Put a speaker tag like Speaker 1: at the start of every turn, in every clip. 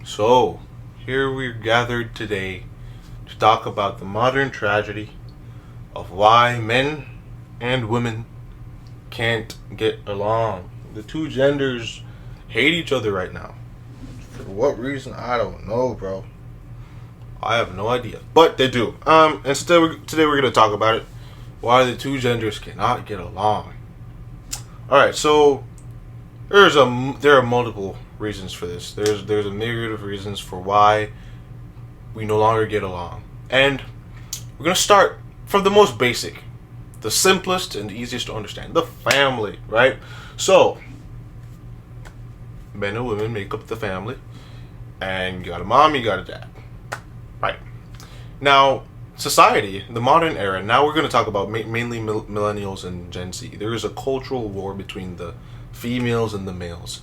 Speaker 1: So, here we're gathered today to talk about the modern tragedy of why men and women can't get along. The two genders hate each other right now. For what reason? I don't know, bro. I have no idea. But they do. Today we're going to talk about it. Why the two genders cannot get along. Alright, so there are multiple reasons for this. There's a myriad of reasons for why we no longer get along. And we're gonna start from the most basic, the simplest and easiest to understand. The family, right? So men and women make up the family, and you got a mom, you got a dad. Right. Now, society, the modern era, now we're going to talk about mainly millennials and Gen Z. There is a cultural war between the females and the males.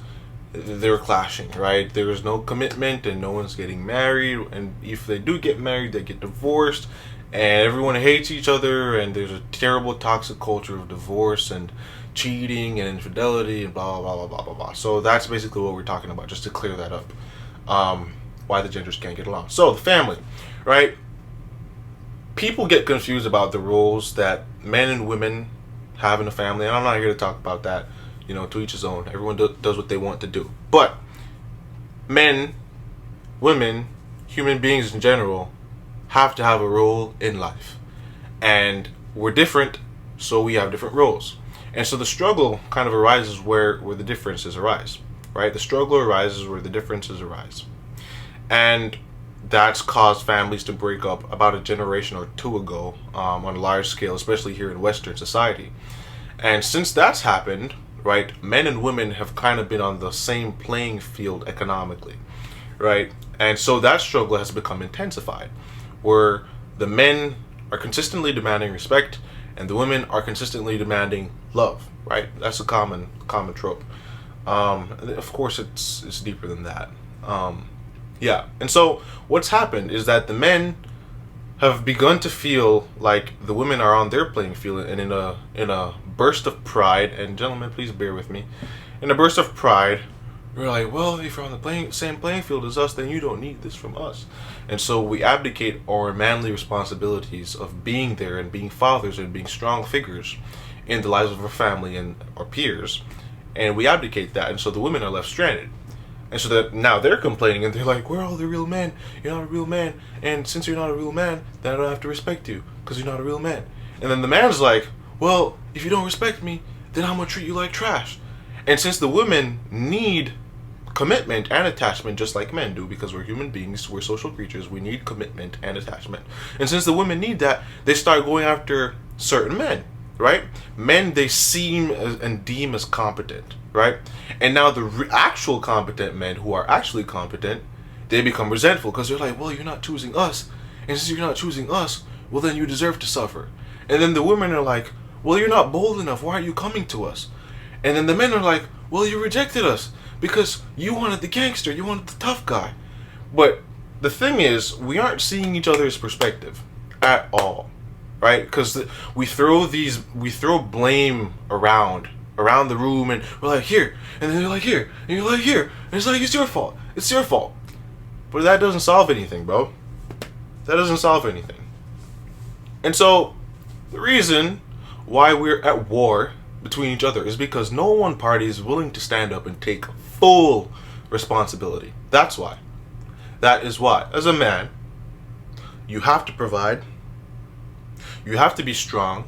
Speaker 1: They're clashing, right? There is no commitment and no one's getting married. And if they do get married, they get divorced. And everyone hates each other. And there's a terrible toxic culture of divorce and cheating and infidelity and blah, blah, blah, blah, blah, blah. So that's basically what we're talking about, just to clear that up. Why the genders can't get along. So the family, right? People get confused about the roles that men and women have in a family, and I'm not here to talk about that. To each his own. Everyone does what they want to do. But men, women, human beings in general have to have a role in life, and we're different, so we have different roles. And so the struggle kind of arises where the differences arise, right? The struggle arises where the differences arise. And that's caused families to break up about a generation or two ago, on a large scale, especially here in Western society. And since that's happened, right, men and women have kind of been on the same playing field economically, right? And so that struggle has become intensified, where the men are consistently demanding respect and the women are consistently demanding love, right? That's a common trope. Of course, it's deeper than that. Yeah, and so what's happened is that the men have begun to feel like the women are on their playing field, and in a burst of pride, and gentlemen, please bear with me, in a burst of pride, we're like, well, if you're on the same playing field as us, then you don't need this from us. And so we abdicate our manly responsibilities of being there and being fathers and being strong figures in the lives of our family and our peers, and we abdicate that, and so the women are left stranded. And so that now they're complaining, and they're like, where are all the real men? You're not a real man. And since you're not a real man, then I don't have to respect you, because you're not a real man. And then the man's like, well, if you don't respect me, then I'm going to treat you like trash. And since the women need commitment and attachment just like men do, because we're human beings, we're social creatures, we need commitment and attachment. And since the women need that, they start going after certain men, right? Men they seem and deem as competent, right? And now the actual competent men who are actually competent, they become resentful because they're like, well, you're not choosing us. And since you're not choosing us, well, then you deserve to suffer. And then the women are like, well, you're not bold enough. Why aren't you coming to us? And then the men are like, well, you rejected us because you wanted the gangster. You wanted the tough guy. But the thing is, we aren't seeing each other's perspective at all, right? Because we throw blame around the room, and we're like, here, and then you're like, here, and you're like, here, and it's like, it's your fault, but that doesn't solve anything, bro. That doesn't solve anything. And so the reason why we're at war between each other is because no one party is willing to stand up and take full responsibility. That is why as a man you have to provide, you have to be strong,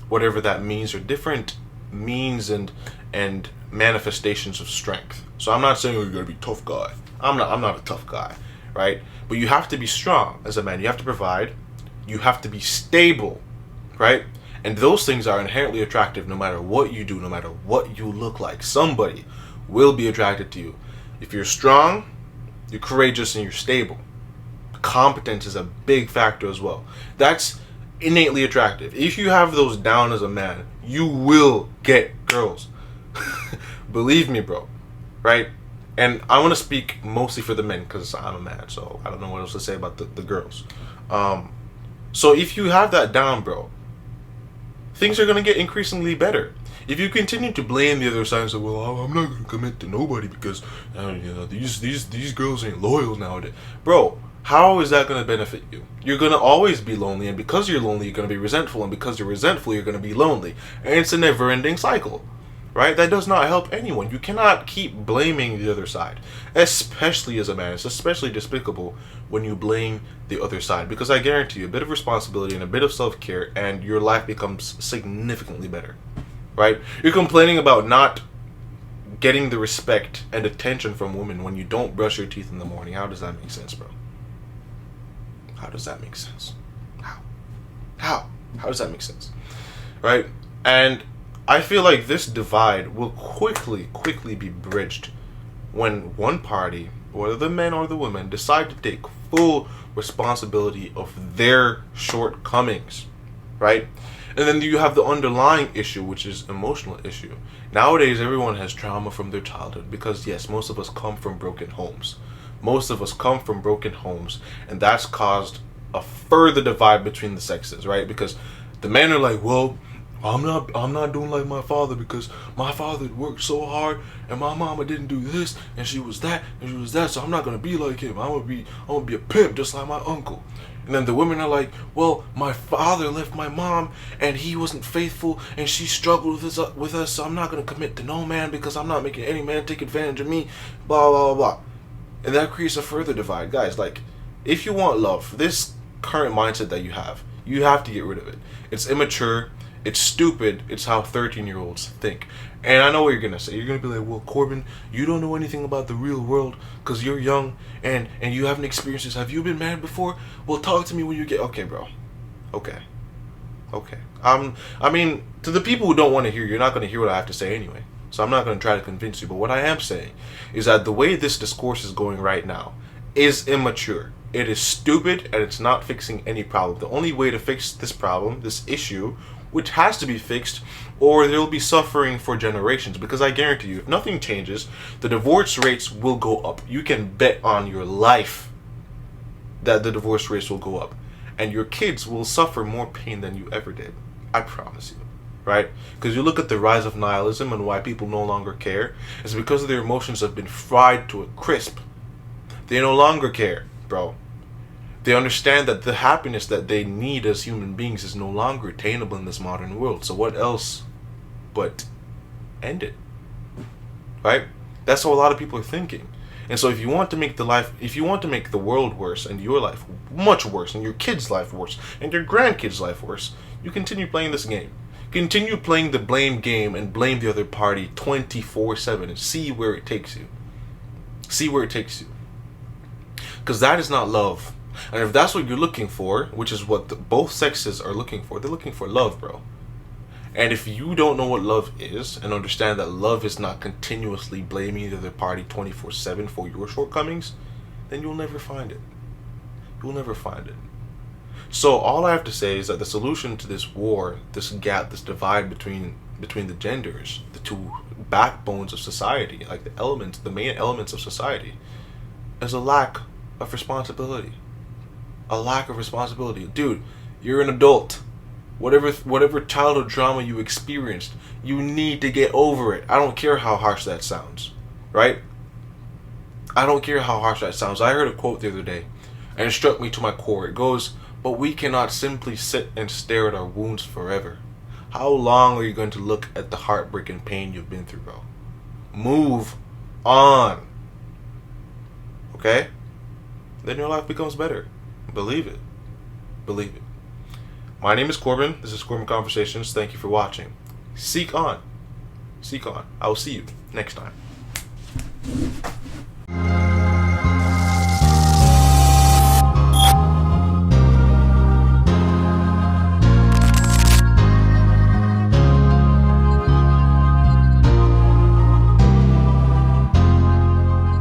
Speaker 1: whatever that means, or different means and manifestations of strength. So I'm not saying you're gonna be a tough guy. I'm not a tough guy, right? But you have to be strong as a man. You have to provide. You have to be stable, right? And those things are inherently attractive no matter what you do, no matter what you look like. Somebody will be attracted to you. If you're strong, you're courageous, and you're stable. Competence is a big factor as well. That's innately attractive. If you have those down as a man, you will get girls. Believe me, bro. Right? And I want to speak mostly for the men because I'm a man, so I don't know what else to say about the girls. So if you have that down, bro, things are going to get increasingly better. If you continue to blame the other side and say, well, I'm not going to commit to nobody because these girls ain't loyal nowadays. Bro, how is that going to benefit you? You're going to always be lonely, and because you're lonely, you're going to be resentful, and because you're resentful, you're going to be lonely. And it's a never-ending cycle, right? That does not help anyone. You cannot keep blaming the other side, especially as a man. It's especially despicable when you blame the other side, because I guarantee you, a bit of responsibility and a bit of self-care, and your life becomes significantly better, right? You're complaining about not getting the respect and attention from women when you don't brush your teeth in the morning. How does that make sense, bro? How does that make sense? How does that make sense? Right? And I feel like this divide will quickly be bridged when one party, whether the men or the women, decide to take full responsibility of their shortcomings, right? And then you have the underlying issue, which is emotional issue. Nowadays, everyone has trauma from their childhood because, yes, most of us come from broken homes. Most of us come from broken homes, and that's caused a further divide between the sexes, right? Because the men are like, well, I'm not doing like my father because my father worked so hard and my mama didn't do this and she was that and she was that, so I'm not gonna be like him. I'm gonna be a pimp just like my uncle. And then the women are like, well, my father left my mom and he wasn't faithful and she struggled with us, so I'm not gonna commit to no man because I'm not making any man take advantage of me, blah blah blah. And that creates a further divide. Guys, like, if you want love, this current mindset that you have to get rid of it. It's immature, it's stupid, it's how 13-year-olds think. And I know what you're going to say. You're going to be like, well, Corbin, you don't know anything about the real world because you're young and you haven't experienced this. Have you been married before? Well, talk to me when you get... Okay, bro. Okay. I mean, to the people who don't want to hear, you're not going to hear what I have to say anyway. So I'm not going to try to convince you. But what I am saying is that the way this discourse is going right now is immature. It is stupid and it's not fixing any problem. The only way to fix this problem, this issue, which has to be fixed, or they'll be suffering for generations. Because I guarantee you, if nothing changes, the divorce rates will go up. You can bet on your life that the divorce rates will go up. And your kids will suffer more pain than you ever did. I promise you. Right? Because you look at the rise of nihilism and why people no longer care. It's because their emotions have been fried to a crisp. They no longer care, bro. They understand that the happiness that they need as human beings is no longer attainable in this modern world. So what else but end it? Right? That's how a lot of people are thinking. And so if you want to make the world worse and your life much worse and your kids' life worse and your grandkids' life worse, you continue playing this game. Continue playing the blame game and blame the other party 24/7 and see where it takes you. See where it takes you. Because that is not love. And if that's what you're looking for, which is what both sexes are looking for, they're looking for love, bro. And if you don't know what love is and understand that love is not continuously blaming the other party 24/7 for your shortcomings, then you'll never find it. You'll never find it. So all I have to say is that the solution to this war, this gap, this divide between the genders, the two backbones of society, like the main elements of society, is a lack of responsibility. A lack of responsibility. Dude, you're an adult. Whatever childhood trauma you experienced, you need to get over it. I don't care how harsh that sounds, right? I don't care how harsh that sounds. I heard a quote the other day, and it struck me to my core. It goes, but we cannot simply sit and stare at our wounds forever. How long are you going to look at the heartbreak and pain you've been through, bro? Move on. Okay? Then your life becomes better. Believe it. Believe it. My name is Corbin. This is Corbin Conversations. Thank you for watching. Seek on. Seek on. I will see you next time.